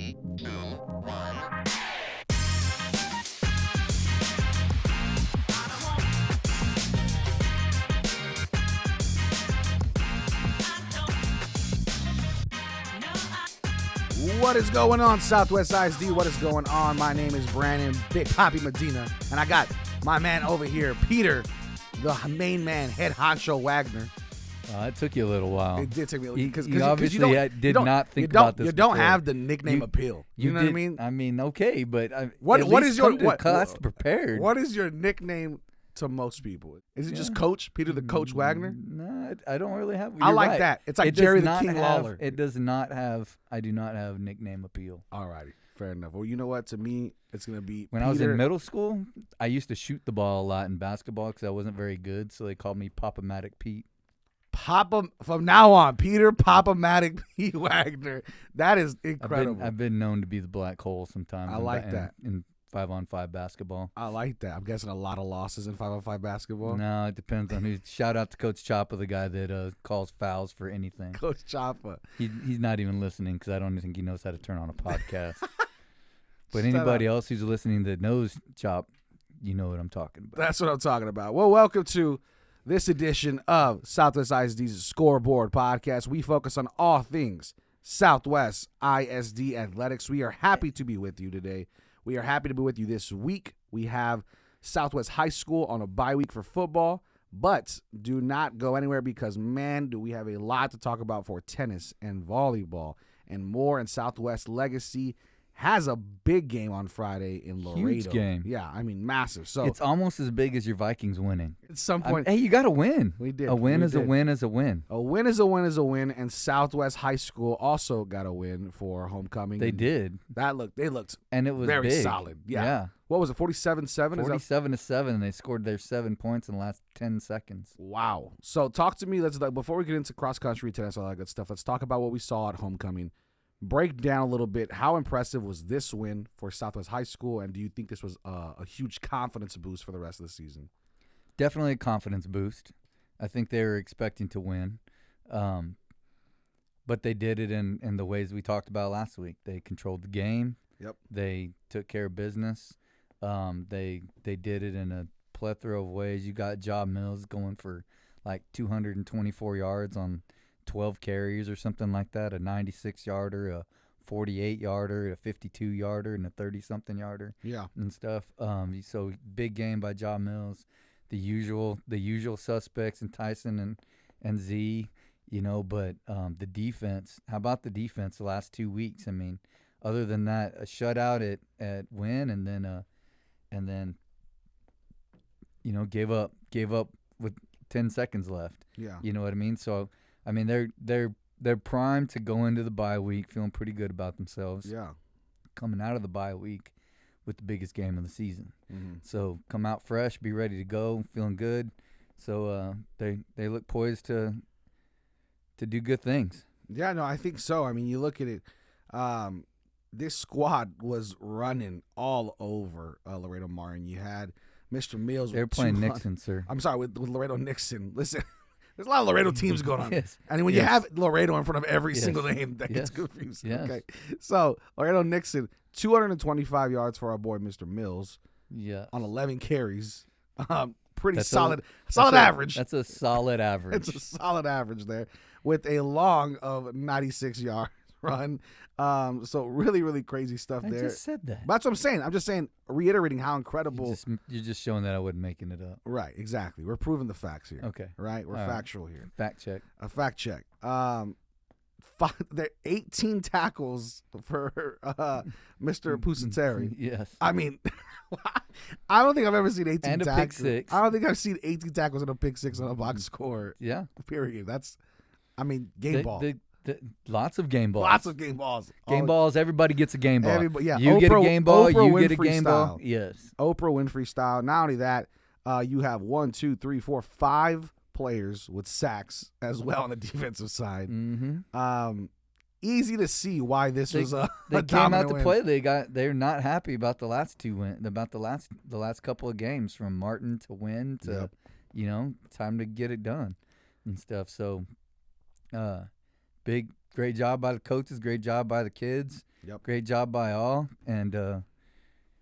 3, 2, 1. What is going on, Southwest ISD? What is going on? My name is Brandon Big Poppy Medina, and I got my man over here, Peter, the main man, head honcho Wagner. It took you a little while. It did take me a little because you obviously did not think about this. You don't before. have the nickname appeal. You know what I mean? I mean, okay, but what is your class prepared? What is your nickname to most people? Is it just Coach Peter the Coach Wagner? No, I don't really have. I like right. that. It's like Jerry the King Lawler. It does not have. I do not have nickname appeal. Alrighty, fair enough. Well, you know what? To me, it's gonna be when Peter. I was in middle school. I used to shoot the ball a lot in basketball because I wasn't very good, so they called me Pop-O-Matic Pete. From now on, Peter Pop-O-Matic P. Wagner. That is incredible. I've been known to be the black hole sometimes. I like that. In 5-on-5 basketball. I like that. I'm guessing a lot of losses in 5-on-5 basketball. No, it depends on who. Shout out to Coach Choppa, the guy that calls fouls for anything. Coach Choppa. He's not even listening because I don't think he knows how to turn on a podcast. But anybody else who's listening that knows Chop, you know what I'm talking about. That's what I'm talking about. Well, welcome to this edition of Southwest ISD's Scoreboard podcast. We focus on all things Southwest ISD athletics. We are happy to be with you today. We are happy to be with you this week. We have Southwest High School on a bye week for football, but do not go anywhere because, man, do we have a lot to talk about for tennis and volleyball and more. And Southwest Legacy has a big game on Friday in Laredo. Huge game. Yeah, I mean, massive. So it's almost as big as your Vikings winning. At some point. Hey, you got to win. We did. A win We is did. a win is a win. A win is a win is a win, and Southwest High School also got a win for homecoming. They did. They looked and it was very big. solid. Yeah. What was it, 47-7? 47-7, and they scored their 7 points in the last 10 seconds. Wow. So talk to me. Before we get into cross-country, tennis, all that good stuff, let's talk about what we saw at homecoming. Break down a little bit. How impressive was this win for Southwest High School, and do you think this was a huge confidence boost for the rest of the season? Definitely a confidence boost. I think they were expecting to win, but they did it in the ways we talked about last week. They controlled the game. Yep. They took care of business. They did it in a plethora of ways. You got Job Mills going for like 224 yards on 12 carries or something like that, a 96-yarder, a 48-yarder, a 52-yarder, and a 30-something yarder. Yeah. And stuff. So big game by Job Mills. The usual suspects in Tyson and Z, but the defense. How about the defense the last 2 weeks? I mean, other than that, a shutout at Wynn and then gave up with 10 seconds left. Yeah. You know what I mean? So I mean, they're primed to go into the bye week feeling pretty good about themselves. Yeah. Coming out of the bye week with the biggest game of the season. Mm-hmm. So come out fresh, be ready to go, feeling good. So they look poised to do good things. Yeah, no, I think so. I mean, you look at it. This squad was running all over Laredo Martin. You had Mr. Mills. They're playing Nixon, sir. I'm sorry, with Laredo Nixon. Listen. There's a lot of Laredo teams going on. Yes. And when you have Laredo in front of every single name, that gets confusing. Yes. Okay. So, Laredo Nixon, 225 yards for our boy, Mr. Mills. Yeah. On 11 carries. Pretty That's solid a average. That's a solid average. It's a solid average there with a long of 96 yards run. So really, really crazy stuff there. I just said that. That's what I'm saying. I'm just saying, reiterating how incredible. You're just showing that I wasn't making it up. Right, exactly. We're proving the facts here. Okay. Right? We're All factual here. Fact check. A fact check. There 18 tackles for Mr. Pusateri. Yes. I mean, I don't think I've ever seen 18 and tackles. a pick six. I don't think I've seen 18 tackles and a pick six on a box score. Yeah. Period. Game ball. Lots of game balls. Lots of game balls. Game balls. Everybody gets a game ball. Yeah. You get a game ball. Oprah You get a Winfrey game style. ball. Yes. Oprah Winfrey style. Not only that, you have 1, 2, 3, 4, 5 players with sacks as well on the defensive side. Mm-hmm. Easy to see why this was a They came out to win. play. They're not happy about the last the last couple of games from Martin to Wynn to time to get it done and stuff. So big great job by the coaches, great job by the kids, Yep. great job by all, and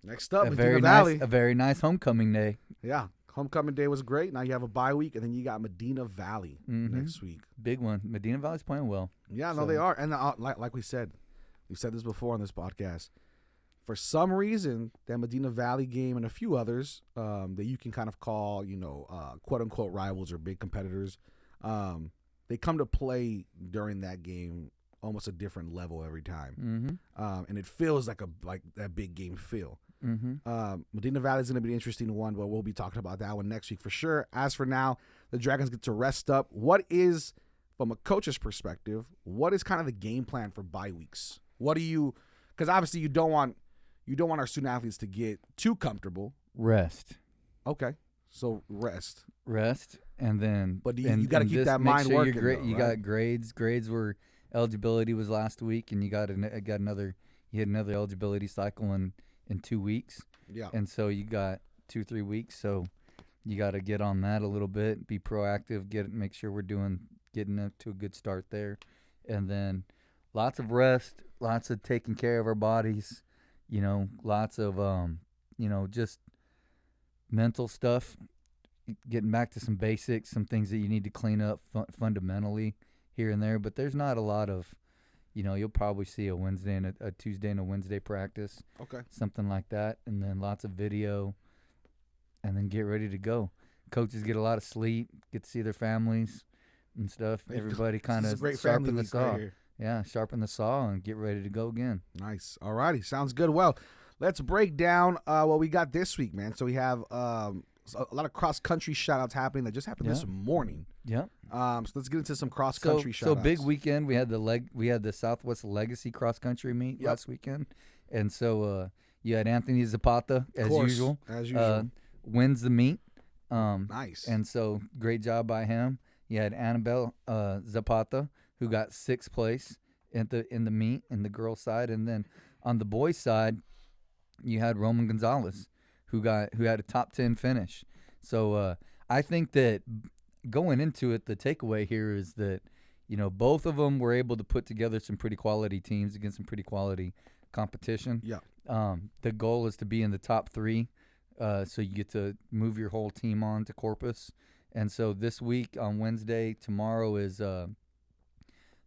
Next up, a Medina very Valley. nice, a very nice homecoming day. Yeah, homecoming day was great. Now you have a bye week, and then you got Medina Valley next week. Big one. Medina Valley's playing well. Yeah, no, So- they are. And like we said, we've said this before on this podcast. For some reason, that Medina Valley game and a few others that you can kind of call, quote unquote rivals or big competitors, they come to play during that game almost a different level every time, and it feels like that big game feel. Medina Valley is going to be an interesting one, but we'll be talking about that one next week for sure. As for now, the Dragons get to rest up. What is, from a coach's perspective, what is kind of the game plan for bye weeks? What do you? Because obviously you don't want our student athletes to get too comfortable. Rest. Okay, so rest, and then. but you got to keep that mind working. You got grades. Grades were eligibility was last week, and you had another eligibility cycle in 2 weeks. Yeah. And so you got 2-3 weeks. So you got to get on that a little bit, be proactive, make sure we're getting up to a good start there, and then lots of rest, lots of taking care of our bodies. Lots of just mental stuff, getting back to some basics, some things that you need to clean up fundamentally here and there. But there's not a lot of, you'll probably see a Wednesday and a Tuesday and a Wednesday practice. Okay. Something like that. And then lots of video, and then get ready to go. Coaches get a lot of sleep, get to see their families and stuff. Everybody kind of sharpen the saw. Right here. Yeah, sharpen the saw and get ready to go again. Nice. All righty. Sounds good. Well, let's break down what we got this week, man. So we have a lot of cross-country shout-outs happening that just happened this morning. Yep. So let's get into some cross-country shout-outs. So big weekend. We had the Southwest Legacy cross-country meet last weekend. And so you had Anthony Zapata, as usual. As usual. Wins the meet. Nice. And so great job by him. You had Annabelle Zapata, who got 6th place in the meet in the girls' side, and then on the boys' side, you had Roman Gonzalez, who had a top 10 finish. So I think that going into it, the takeaway here is that both of them were able to put together some pretty quality teams against some pretty quality competition. Yeah. The goal is to be in the top 3, so you get to move your whole team on to Corpus. And so this week on Wednesday, tomorrow is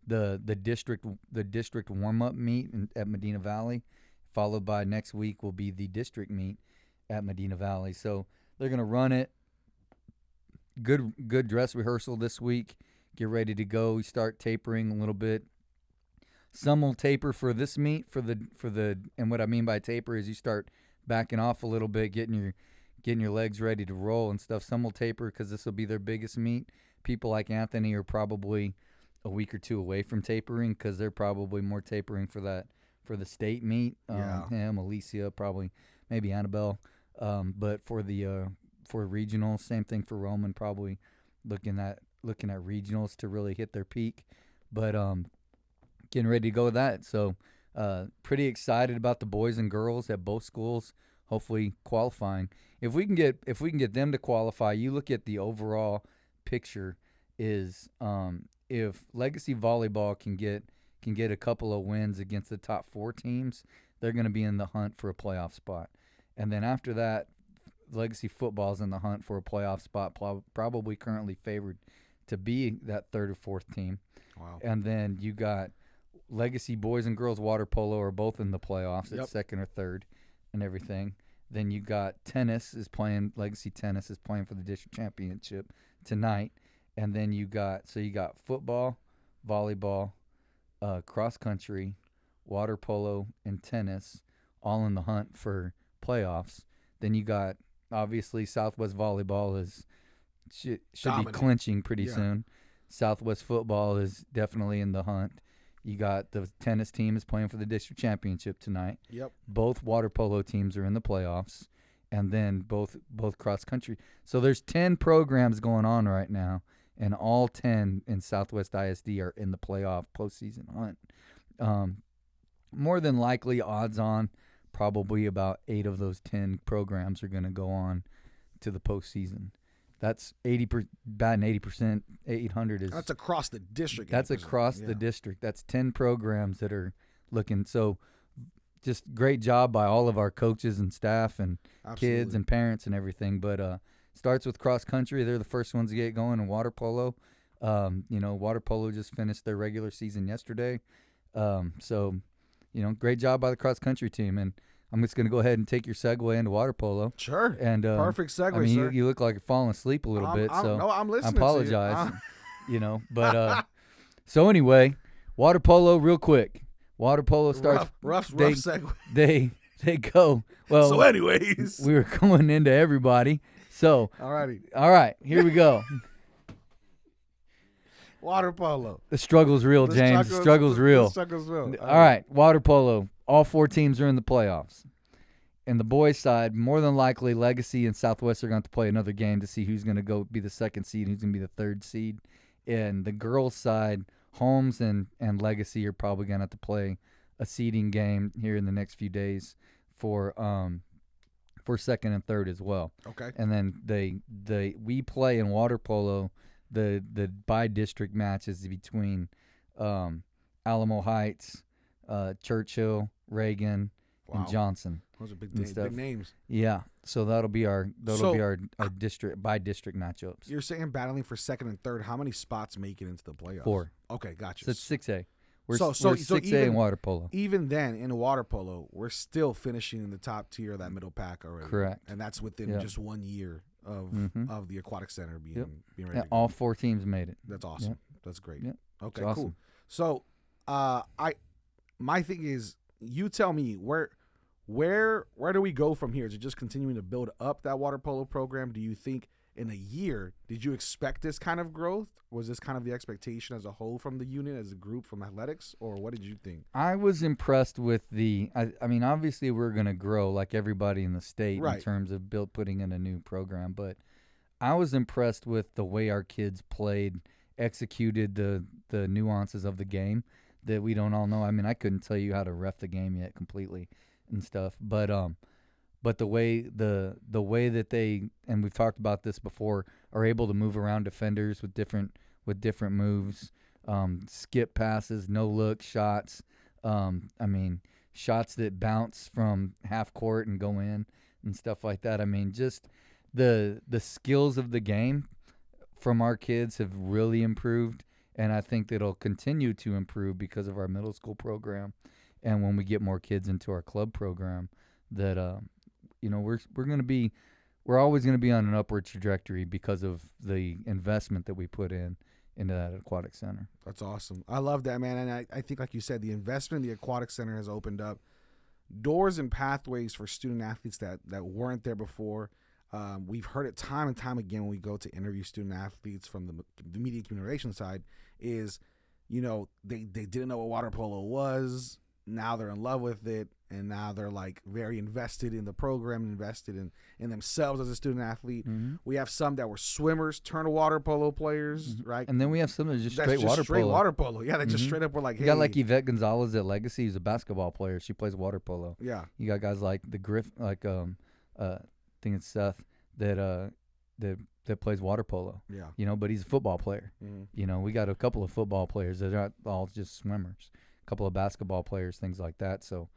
the district warm-up meet at Medina Valley, followed by next week will be the district meet at Medina Valley. So they're going to run it. Good dress rehearsal this week. Get ready to go. We start tapering a little bit. Some will taper for this meet and what I mean by taper is you start backing off a little bit, getting your legs ready to roll and stuff. Some will taper because this will be their biggest meet. People like Anthony are probably a week or 2 away from tapering because they're probably more tapering for the state meet. Him, Alicia, probably maybe Annabelle. But for regional, same thing for Roman, probably looking at regionals to really hit their peak. But getting ready to go with that. So pretty excited about the boys and girls at both schools, hopefully qualifying. If we can get them to qualify, you look at the overall picture is if Legacy Volleyball can get a couple of wins against the top 4 teams, they're going to be in the hunt for a playoff spot. And then after that, Legacy Football's in the hunt for a playoff spot, probably currently favored to be that 3rd or 4th team. Wow. And then you got Legacy Boys and Girls Water Polo are both in the playoffs at 2nd or 3rd and everything. Then you got Legacy Tennis is playing for the district championship tonight. And then you got football, volleyball, cross country, water polo, and tennis all in the hunt for playoffs. Then you got obviously Southwest Volleyball should be clinching pretty soon. Southwest Football is definitely in the hunt. You got the tennis team is playing for the district championship tonight. Yep. Both water polo teams are in the playoffs, and then both cross country. So there's 10 programs going on right now, and all 10 in Southwest ISD are in the playoff postseason hunt. More than likely, odds on, probably about 8 of those 10 programs are going to go on to the postseason. That's batting 80%. 800 is That's across the district. That's 80%. across the district. That's 10 programs that are looking. So just great job by all of our coaches and staff and kids and parents and everything. But starts with cross country. They're the first ones to get going, and water polo. Water polo just finished their regular season yesterday. So great job by the cross country team. And I'm just going to go ahead and take your segue into water polo. Sure. And perfect segue, I mean, sir. you look like you're falling asleep a little bit. So no, I'm listening. I apologize. To you. But so anyway, water polo real quick. Water polo starts rough segue. They go. Well, so anyways, we were going into everybody. So alrighty. All right, here we go. Water polo. The struggle's real, James. The struggle's real. The struggle's real. All right, water polo. All 4 teams are in the playoffs. And the boys' side, more than likely, Legacy and Southwest are going to have to play another game to see who's going to go be the 2nd seed, who's going to be the 3rd seed. And the girls' side, Holmes and Legacy are probably going to have to play a seeding game here in the next few days for 2nd and 3rd as well. Okay. And then we play in water polo. The by-district matches between Alamo Heights, Churchill, Reagan, and Johnson. Those are big names. Yeah, so that'll be our district by-district matchups. You're saying battling for 2nd and 3rd. How many spots make it into the playoffs? 4. Okay, gotcha. So it's 6A. We're So 6A even, in water polo. Even then, in water polo, we're still finishing in the top tier of that middle pack already. Correct. And that's within just 1 year of the aquatic center being ready. Yeah, all 4 teams made it. That's awesome. Yep. That's great. Yep. Okay, It's cool. awesome. So, my thing is, you tell me where do we go from here? Is it just continuing to build up that water polo program? Do you think in a year, did you expect this kind of growth? Was this kind of the expectation as a whole from the unit, as a group, from athletics, or what did you think? I was impressed with I mean, obviously we're going to grow like everybody in the state in terms of putting in a new program, but I was impressed with the way our kids played, executed the nuances of the game that we don't all know. I mean, I couldn't tell you how to ref the game yet completely and stuff, but the way that they, and we've talked about this before, are able to move around defenders with different moves, skip passes, no look shots. I mean, shots that bounce from half court and go in and stuff like that. I mean, just the skills of the game from our kids have really improved, and I think that it'll continue to improve because of our middle school program, and when we get more kids into our club program, that we're always going to be on an upward trajectory because of the investment that we put into that aquatic center. That's awesome. I love that, man. And I think, like you said, the investment in the aquatic center has opened up doors and pathways for student athletes that weren't there before. We've heard it time and time again when we go to interview student athletes from the media communication side is, they didn't know what water polo was. Now they're in love with it, and now they're like very invested in the program, invested in themselves as a student athlete. Mm-hmm. We have some that were swimmers, turned to water polo players, mm-hmm. right? And then we have some that are just straight water polo. Yeah, they just straight up were like, hey. You got like Yvette Gonzalez at Legacy, who's a basketball player. She plays water polo. Yeah. You got guys like I think it's Seth that plays water polo. Yeah. But he's a football player. Mm-hmm. We got a couple of football players that are not all just swimmers. Couple of basketball players, things like that. So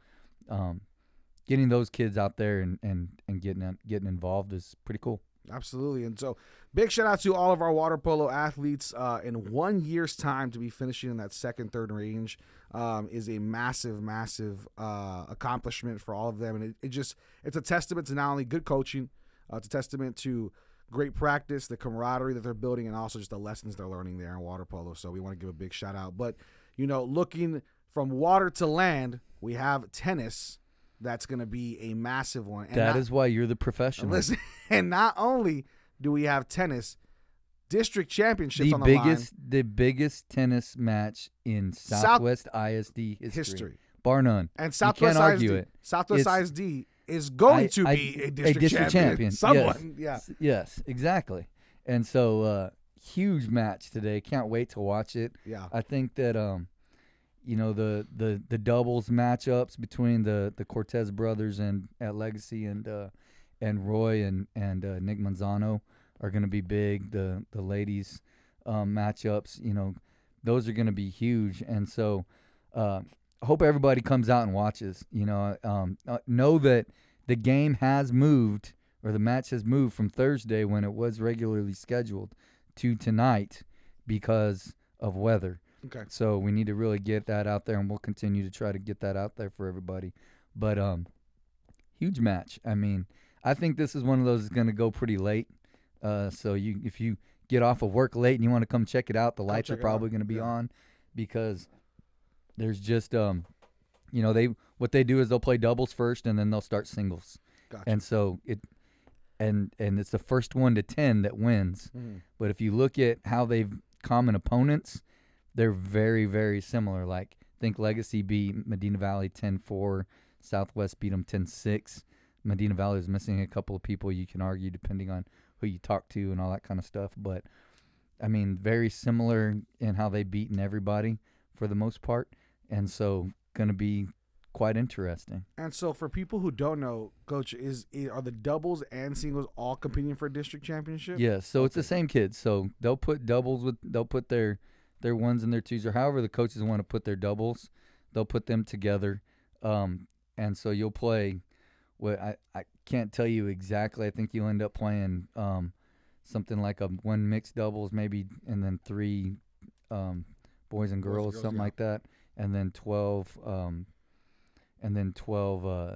getting those kids out there and getting involved is pretty cool. Absolutely. And so big shout out to all of our water polo athletes. In 1 year's time to be finishing in that 2nd, 3rd range is a massive accomplishment for all of them. And it's a testament to not only good coaching, it's a testament to great practice, the camaraderie that they're building, and also just the lessons they're learning there in water polo. So we want to give a big shout out. But, looking from water to land, we have tennis. That's going to be a massive one. And that is why you're the professional. Listen, and not only do we have tennis, district championships on the line. The biggest tennis match in Southwest ISD history. Bar none. And Southwest ISD, argue it. Southwest ISD is going to be a district champion. Someone, Yes, exactly. And so, huge match today. Can't wait to watch it. Yeah. I think that the doubles matchups between the Cortez brothers and at Legacy and Roy and Nick Manzano are going to be big. The ladies matchups, those are going to be huge. And so I hope everybody comes out and watches. Know that the game has moved, or the match has moved from Thursday when it was regularly scheduled to tonight because of weather. Okay. So we need to really get that out there, and we'll continue to try to get that out there for everybody. But huge match. I mean, I think this is one of those that's going to go pretty late. So if you get off of work late and you want to come check it out, the lights are probably going to be on, because there's just what they do is they'll play doubles first and then they'll start singles. Gotcha. And so and it's the first 1 to 10 that wins. But if you look at how they've common opponents, they're very, very similar. Like, think Legacy beat Medina Valley 10-4, Southwest beat them 10-6. Medina Valley is missing a couple of people, you can argue, depending on who you talk to and all that kind of stuff. But, I mean, very similar in how they've beaten everybody for the most part. And so going to be quite interesting. And so for people who don't know, Coach, are the doubles and singles all competing for a district championship? Yeah, so it's the same kids. So they'll put they'll put their ones and their twos, or however the coaches want to put their doubles, they'll put them together. And so you'll play what I can't tell you exactly. I think you'll end up playing something like one mixed doubles maybe, and then 3 boys and girls, something like that, and then 12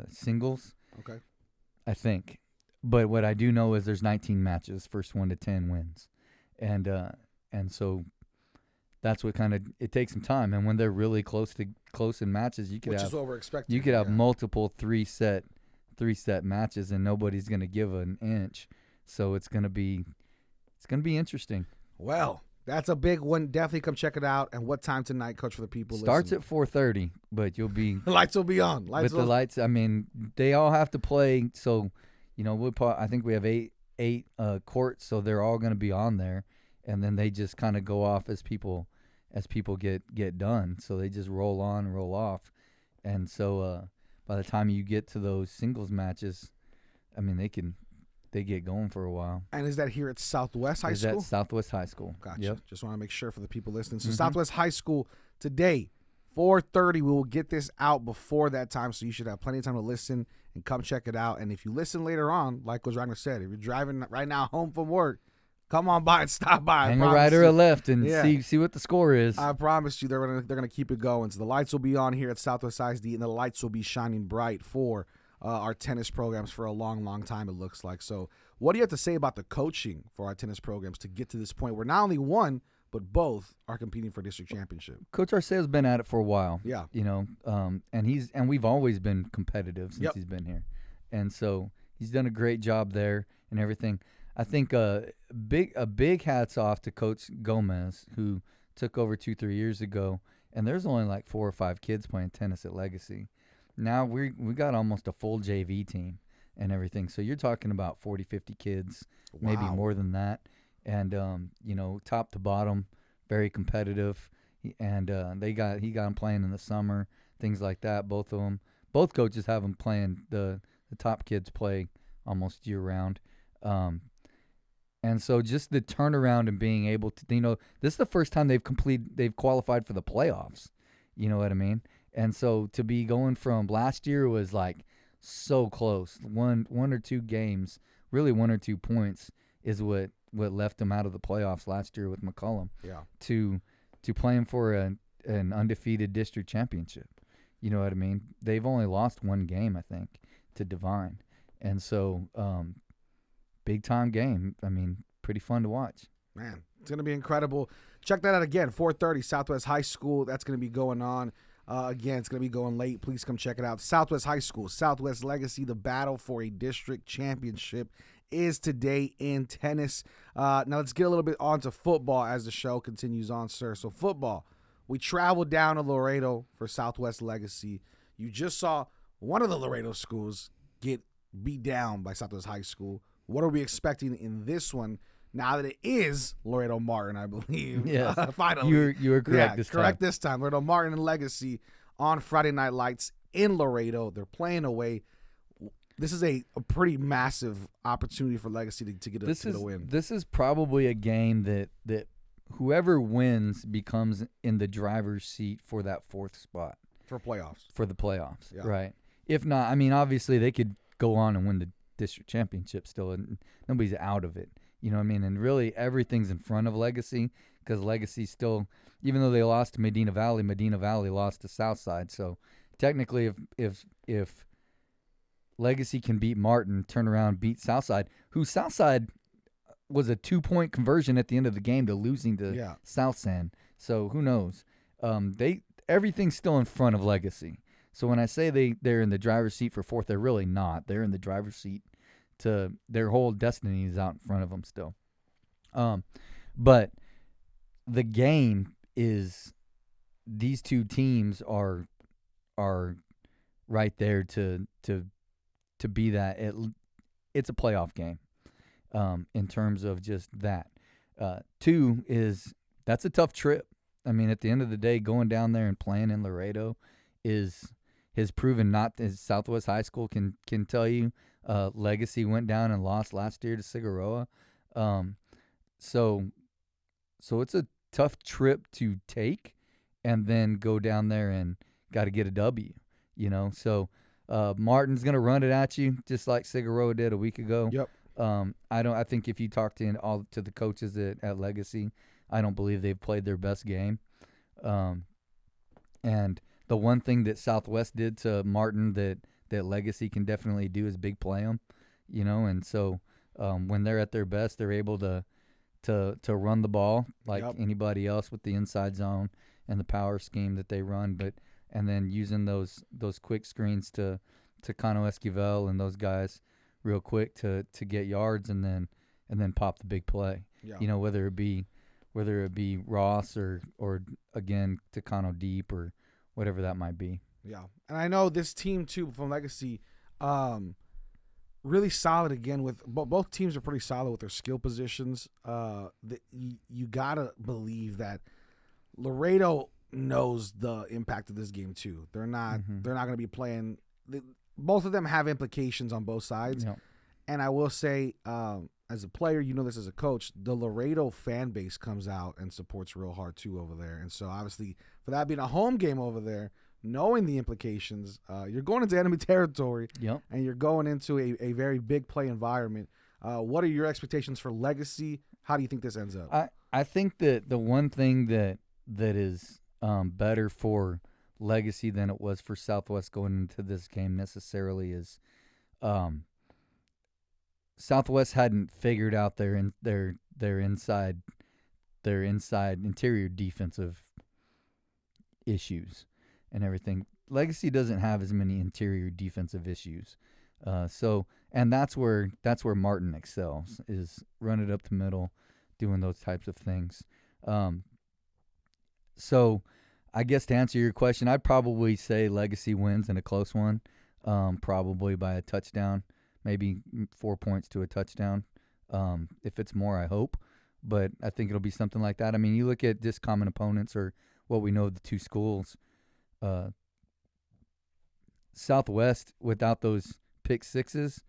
singles. Okay. I think. But what I do know is there's 19 matches, first 1 to 10 wins. And so that's what it takes some time. And when they're really close in matches, you could Which is what we're expecting. You could have multiple three set matches, and nobody's going to give an inch. So it's going to be interesting. Well, that's a big one. Definitely come check it out. And what time tonight, Coach, for the people Starts listening? at 4:30, but you'll be The lights will be on. the lights, I mean, they all have to play. So, I think we have eight courts, so they're all going to be on there, and then they just kind of go off as people get done. So they just roll on and roll off, and so by the time you get to those singles matches, I mean, they get going for a while. And is that here at Southwest High School? Is that Southwest High School? Gotcha. Yep. Just want to make sure for the people listening. So Southwest High School today, 4:30. We will get this out before that time, so you should have plenty of time to listen and come check it out. And if you listen later on, like what Wagner said, if you're driving right now home from work, come on by and stop by. Hang a right or a left and see what the score is. I promise you, they're gonna keep it going. So the lights will be on here at Southwest ISD, and the lights will be shining bright for our tennis programs for a long, long time, it looks like. So what do you have to say about the coaching for our tennis programs to get to this point where not only one, but both are competing for district championship? Coach Arceo's been at it for a while. Yeah. And we've always been competitive since he's been here. And so he's done a great job there and everything. I think a big hats off to Coach Gomez, who took over 2-3 years ago, and there's only like 4 or 5 kids playing tennis at Legacy. Now we got almost a full JV team and everything. So you're talking about 40, 50 kids, maybe more than that. And, top to bottom, very competitive. And he got them playing in the summer, things like that, both of them. Both coaches have them playing. The top kids play almost year-round. And so just the turnaround and being able to, this is the first time they've qualified for the playoffs. You know what I mean? And so to be going from last year was like so close. One or two games, really 1 or 2 points is what left them out of the playoffs last year with McCollum. Yeah. To playing for an undefeated district championship. You know what I mean? They've only lost 1 game, I think, to Divine. And so big time game. I mean, pretty fun to watch. Man, it's going to be incredible. Check that out again, 4:30, Southwest High School. That's going to be going on. Again, it's going to be going late. Please come check it out. Southwest High School, Southwest Legacy, the battle for a district championship is today in tennis. Now let's get a little bit onto football as the show continues on, sir. So football, we traveled down to Laredo for Southwest Legacy. You just saw one of the Laredo schools get beat down by Southwest High School. What are we expecting in this one now that it is Laredo Martin, I believe? Yes. Finally. You were correct this time. Correct this time. Laredo Martin and Legacy on Friday Night Lights in Laredo. They're playing away. this is a pretty massive opportunity for Legacy to get a win. This is probably a game that whoever wins becomes in the driver's seat for that fourth spot. For playoffs. For the playoffs, Yeah. right. If not, I mean, obviously they could go on and win the district championship still, and nobody's out of it. You know what I mean? And really everything's in front of Legacy because Legacy still, even though they lost to Medina Valley lost to Southside. So technically if Legacy can beat Martin, turn around, beat Southside, who Southside was a 2-point conversion at the end of the game to losing to South San. So who knows? Everything's still in front of Legacy. So when I say they're in the driver's seat for fourth, they're really not. They're in the driver's seat to their whole destiny is out in front of them still. But the game is these two teams are right there to be that. It's a playoff game in terms of just that. Two is that's a tough trip. I mean, at the end of the day, going down there and playing in Laredo has proven not, as Southwest High School can tell you. Legacy went down and lost last year to Figueroa. So it's a tough trip to take and then go down there and got to get a W, you know. So Martin's going to run it at you just like Figueroa did a week ago. Yep. I think if you talk to the coaches at Legacy, I don't believe they've played their best game. And the one thing that Southwest did to Martin that Legacy can definitely do is big play them, you know. And so when they're at their best, they're able to run the ball like anybody else with the inside zone and the power scheme that they run. And then using those quick screens to Cano Esquivel and those guys real quick to get yards and then pop the big play. Yeah. You know, whether it be Ross or again Tacano Deep or whatever that might be. Yeah. And I know this team too from Legacy, really solid again with both teams are pretty solid with their skill positions. You gotta believe that Laredo knows the impact of this game too. They're not gonna be playing. Both of them have implications on both sides. Yep. And I will say, as a player, you know this as a coach, the Laredo fan base comes out and supports real hard too over there. And so obviously for that being a home game over there, knowing the implications, you're going into enemy territory and you're going into a very big play environment. What are your expectations for Legacy? How do you think this ends up? I think that the one thing that is better for Legacy than it was for Southwest going into this game necessarily is Southwest hadn't figured out their inside interior defensive issues and everything. Legacy doesn't have as many interior defensive issues. And that's where Martin excels, is run it up the middle, doing those types of things. So I guess to answer your question, I'd probably say Legacy wins in a close one, probably by a touchdown, maybe 4 points to a touchdown. If it's more, I hope. But I think it'll be something like that. I mean, you look at just common opponents or what we know of the two schools. Southwest, without those pick sixes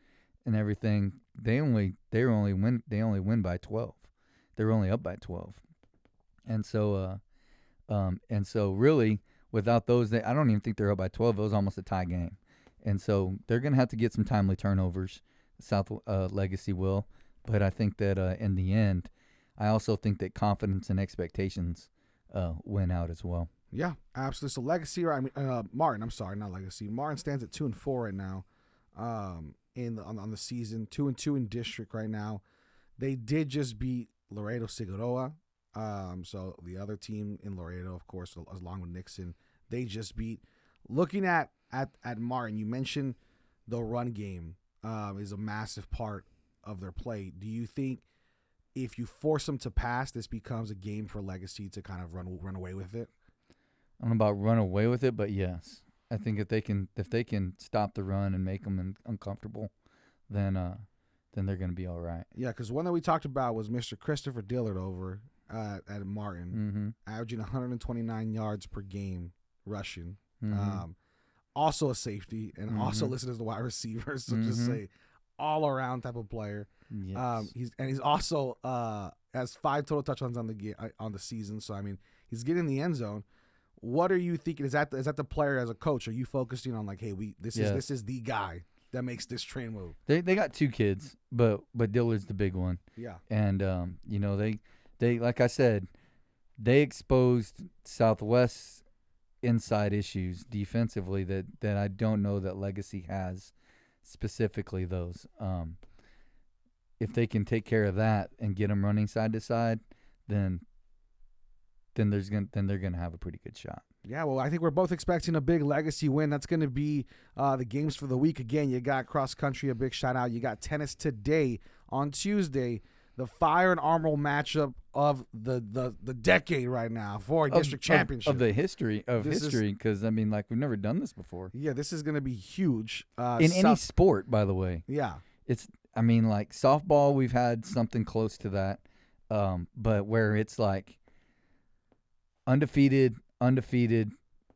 and everything, they only win by 12. They're only up by 12. And so really without those, I don't even think they're up by 12. It was almost a tie game. And so they're going to have to get some timely turnovers. Legacy will, but I think that in the end, I also think that confidence and expectations win out as well. Yeah, absolutely. So Legacy, Martin. I'm sorry, not Legacy. Martin stands at 2-4 right now, on the season. 2-2 in district right now. They did just beat Laredo Figueroa. So the other team in Laredo, of course, along with Nixon, they just beat. Looking at Martin, you mentioned the run game is a massive part of their play. Do you think if you force them to pass, this becomes a game for Legacy to kind of run away with it? I don't know about run away with it, but yes, I think if they can stop the run and make them uncomfortable, then they're going to be all right. Yeah, because one that we talked about was Mr. Christopher Dillard over at Martin, averaging 129 yards per game rushing. also a safety, and also listed as the wide receiver. So just a all-around type of player. Yes. He's also has 5 total touchdowns on the season. So I mean, he's getting in the end zone. What are you thinking? Is that the player as a coach? Are you focusing on like, hey, this is the guy that makes this train move? They got 2 kids, but Dillard's the big one. Yeah. And they like I said, they exposed Southwest's inside issues defensively that I don't know that Legacy has, specifically those. If they can take care of that and get them running side to side, then they're gonna have a pretty good shot. Yeah, well, I think we're both expecting a big Legacy win. That's going to be the games for the week. Again, you got cross country, a big shout out. You got tennis today on Tuesday. The Fire and Armoral matchup of the decade right now for a district championship. Of the history because I mean, like, we've never done this before. Yeah, this is going to be huge. In any sport, by the way. Yeah. I mean, like softball, we've had something close to that, but where it's like undefeated,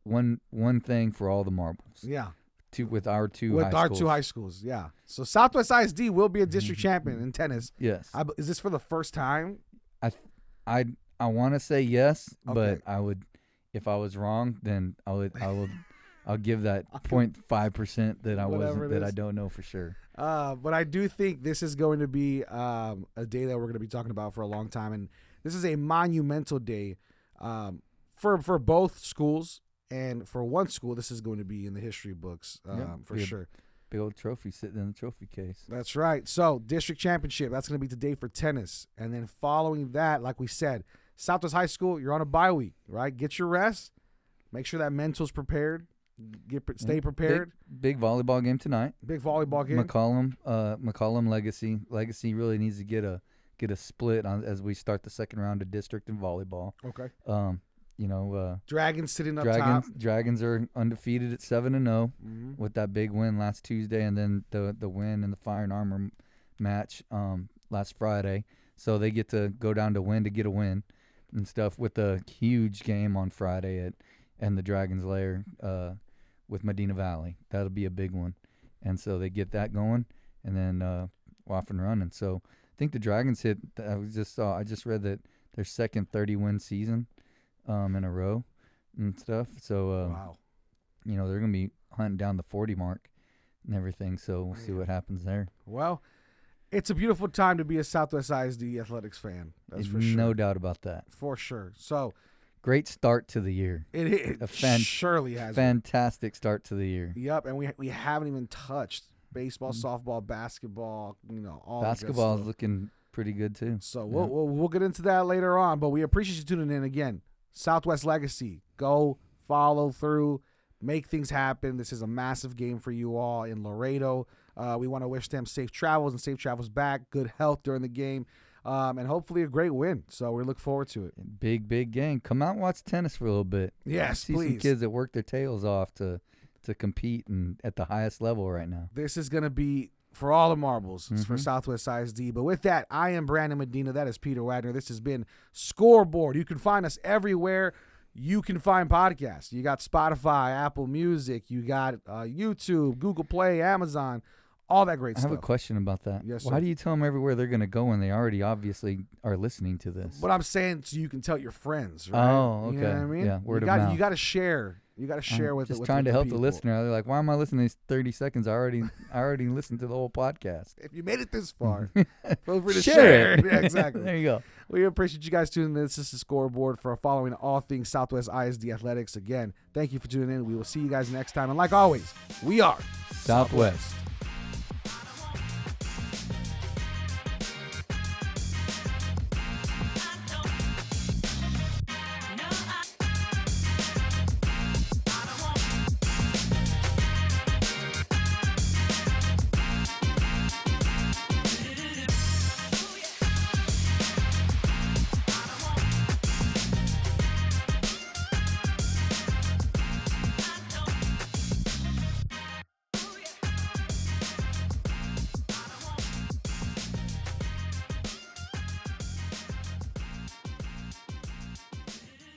one thing for all the marbles. Yeah. With our two high schools, yeah. So Southwest ISD will be a district champion in tennis. Yes. Is this for the first time? I want to say yes, Okay. but I would, if I was wrong, then I'll give that 0.5% that I wasn't, that I don't know for sure. But I do think this is going to be a day that we're going to be talking about for a long time, and this is a monumental day for both schools. And for one school, this is going to be in the history books for sure. Big old trophy sitting in the trophy case. That's right. So district championship, that's going to be today for tennis. And then following that, like we said, Southwest High School, you're on a bye week, right? Get your rest. Make sure that mental's prepared. Stay prepared. Big volleyball game tonight. Big volleyball game. McCollum Legacy. Legacy really needs to get a split as we start the second round of district in volleyball. Okay. Dragons sitting up top. Dragons are undefeated at 7-0 with that big win last Tuesday, and then the win in the Fire and Armor match last Friday. So they get to go down to win to get a win and stuff with a huge game on Friday and the Dragons Lair with Medina Valley. That'll be a big one, and so they get that going, and then off and running. So I think the Dragons hit. I just read that their second 30-win season. In a row and stuff. So, wow. They're going to be hunting down the 40 mark and everything. So we'll see what happens there. Well, it's a beautiful time to be a Southwest ISD athletics fan. That's for sure. No doubt about that. For sure. So great start to the year. It surely has. Fantastic start to the year. Yep. And we haven't even touched baseball, softball, basketball, all basketball is looking pretty good too. So we'll get into that later on, but we appreciate you tuning in again. Southwest Legacy, go follow through, make things happen. This is a massive game for you all in Laredo. We want to wish them safe travels and safe travels back, good health during the game, and hopefully a great win. So we look forward to it. Big game. Come out and watch tennis for a little bit. Yes, see please. Some kids that work their tails off to compete and at the highest level right now. This is going to be for all the marbles for Southwest ISD. But with that, I am Brandon Medina. That is Peter Wagner. This has been Scoreboard. You can find us everywhere you can find podcasts. You got Spotify, Apple Music. You got YouTube, Google Play, Amazon, all that great stuff. I have a question about that. Yes, Why sir. do you tell them everywhere they're going to go when they already obviously are listening to this? What I'm saying, so you can tell your friends, right? Oh, okay. You know what I mean? Yeah, word of mouth. You got to share. You got to share with just trying to help people. the listener. They're like, why am I listening to these 30 seconds? I already listened to the whole podcast. If you made it this far, feel free to share it. Yeah, exactly. There you go. We appreciate you guys tuning in. This is the Scoreboard for following all things Southwest ISD athletics. Again, thank you for tuning in. We will see you guys next time. And like always, we are Southwest.